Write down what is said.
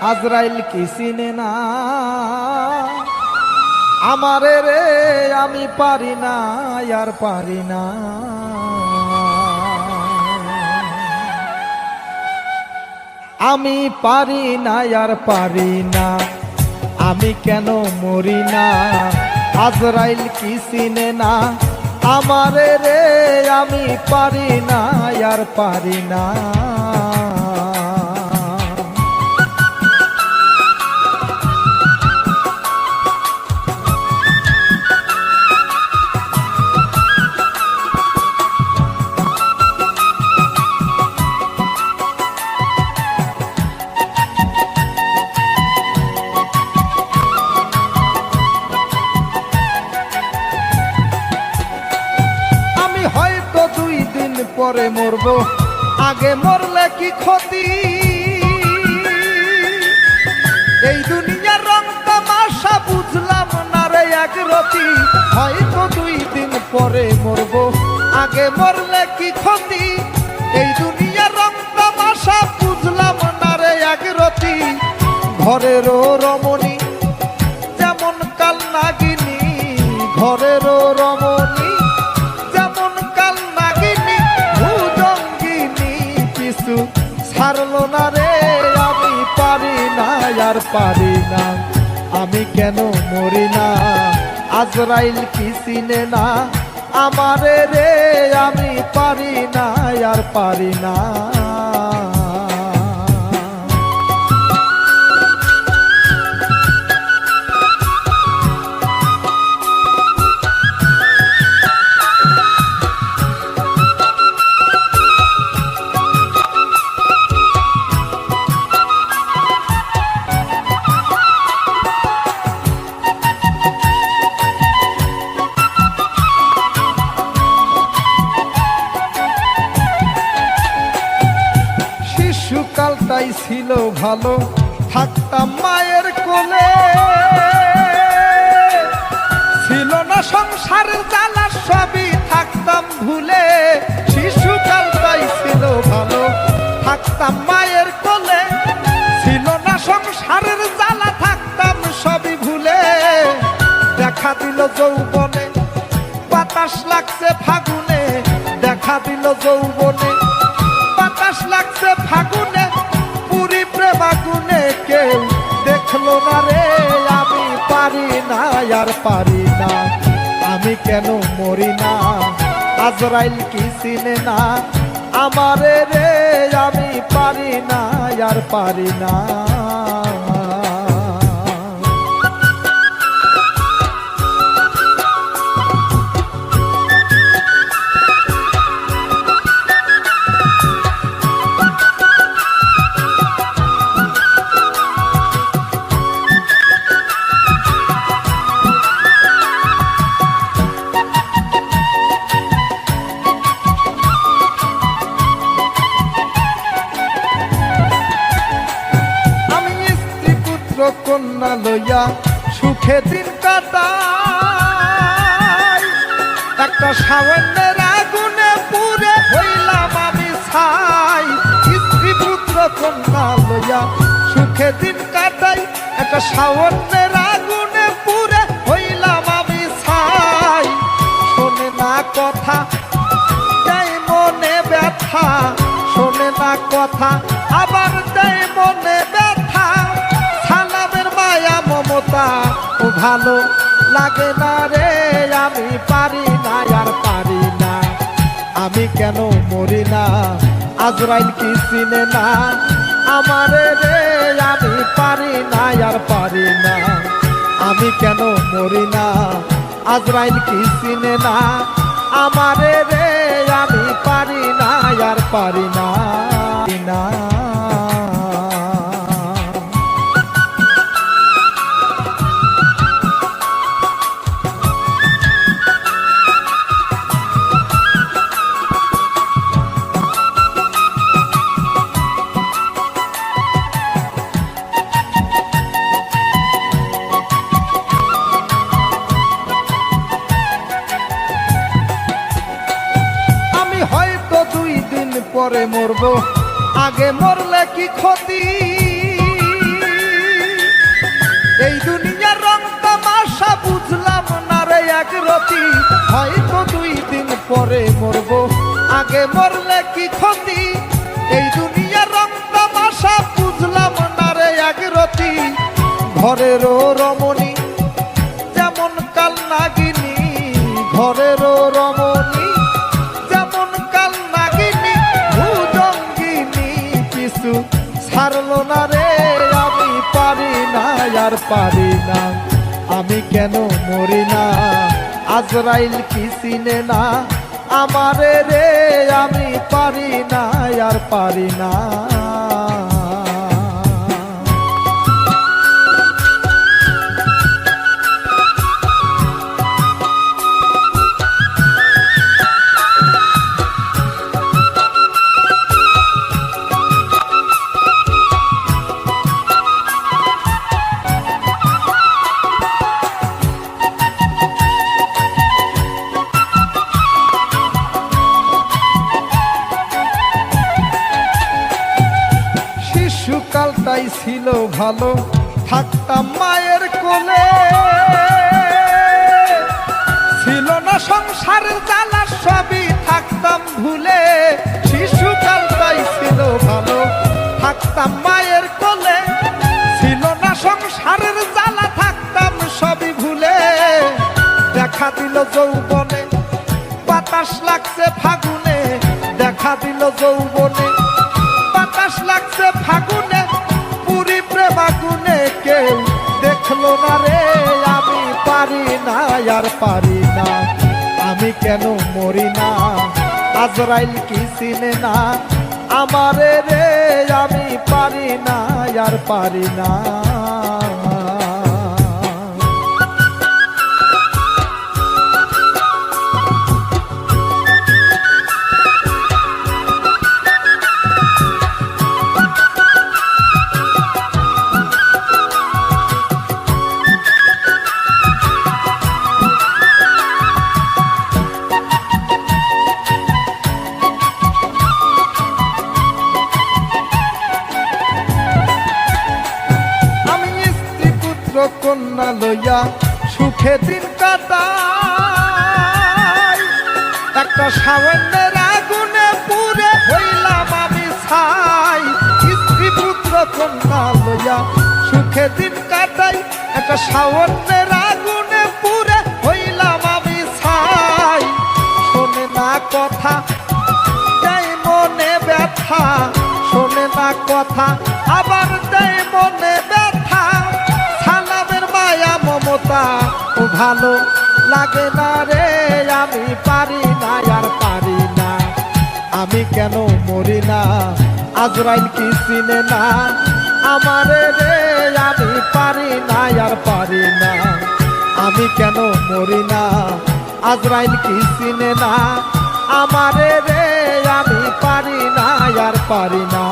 আজরাইল কি চিনে না আমারে রে, আমি পারি না আর পারি না। আমি পারি না আর পারি না, আমি কেন মরি না? আজরাইল কি চিনে না আমারে রে, আমি পারি না আর পারি না। পরে মরবো, আগে মরলে কি ক্ষতি? এই দুনিয়ার রং তামাশা বুঝলাম না রে এক রতি। হয়তো 2 দিন পরে মরবো, আগে মরলে কি ক্ষতি? এই দুনিয়ার রং তামাশা বুঝলাম না রে এক রতি। ঘরেরও রমণী যেমন কাল নাগিনী, ঘরেরও রমণী ছাড়লো না রে, আমি পারি না আর পারি না, আমি কেন মরি না? আজরাইল কি চিনে না আমারে রে, আমি পারি না আর পারি না। শিশুকালটাই ছিল ভালো, থাকতাম মায়ের কোলে, ছিল না সংসারের জ্বালা, সবই থাকতাম ভুলে। শিশুকালটাই ছিল ভালো, থাকতাম মায়ের কোলে, ছিল না সংসারের জ্বালা, থাকতাম সবই ভুলে। দেখা দিল যৌবনে বাতাস লাগছে ফাগুনে, দেখা দিল যৌবনে বাতাস লাগছে ফাগুনে, পুরি প্রেমাগুনে কেউ দেখলো না রে, আমি পারি না আর পারি না, আমি কেন মরি না? আজরাইল কি চিনে না আমারে রে, আমি পারি না আর পারি না। কন্যা লইয়া সুখে দিন কাটাই, একটা সাবনের আগুনে পুড়ে হইলাম আমি ছাই। স্ত্রী পুত্র কন্যা লইয়া সুখে দিন কাটাই, একটা সাবনের আগুনে পুড়ে হইলাম আমি ছাই। শোনে না কথা দেয় মনে ব্যথা, শোনে না কথা আবার দেয় মনে ব্যথা। ও ভালো লাগে না রে, আমি পারি না আর পারি না, আমি কেন মরি না? আজরাইল কি চিনে না আমারে রে, আমি পারি না আর পারি না, আমি কেন মরি না? আজরাইল কি চিনে না আমারে রে, আমি পারি না আর পারি না। পরে মরবো, আগে মরলে কি ক্ষতি? এই দুনিয়ার রং তামাশা বুঝলাম না রে এক রতি, হয়তো 2 দিন পরে মরবো, আগে মরলে কি ক্ষতি। এই দুনিয়ার রং তামাশা বুঝলাম না রে এক রতি, ঘরেরও রমণী যেমন কাল নাগিনী, ঘরেরও রমণী যেমন কাল নাগিনী, ভুজঙ্গিনী পিছু ছাড়লো না রে। আমি পারি না আর পারি না, আমি কেন মরি না, আজরাইল কি চিনে না আমারে রে। আমি পারি না আর পারি না। শিশুকালটাই ছিল ভালো, থাকতাম মায়ের কোলে, ছিল না সংসারের জ্বালা, সবই থাকতাম ভুলে। শিশুকালটাই ছিল ভালো, থাকতাম মায়ের কোলে, ছিল না সংসারের জ্বালা, থাকতাম সবই ভুলে। দেখা দিল যৌবনে বাতাস লাগছে ফাগুনে, দেখা দিল যৌবনে বাতাস লাগছে ফাগুনে, পুরি প্রেমাগুনে কেউ দেখলো না রে। আমি পারি না আর পারি না, আমি কেন মরি না, আজরাইল কি চিনে না আমারে রে। আমি পারি না আর পারি না। কন্যা লইয়া সুখে দিন কাটাই, একটা সাবনের আগুনে পুড়ে হইলাম আমি ছাই। স্ত্রী পুত্র কন্যা লইয়া সুখে দিন কাটাই, একটা সাবনের আগুনে পুড়ে হইলাম আমি ছাই। শোনে না কথা দেয় মনে ব্যথা, শোনে না কথা আবার দেয় মনে ব্যথা। মমতা ও ভালো লাগে না রে, আমি পারি না আর পারি না, আমি কেন মরি না, আজরাইল কি চিনে না আমারে রে। আমি পারি না আর পারি না, আমি কেন মরি না, আজরাইল কি চিনে না আমারে রে। আমি পারি না আর পারি না।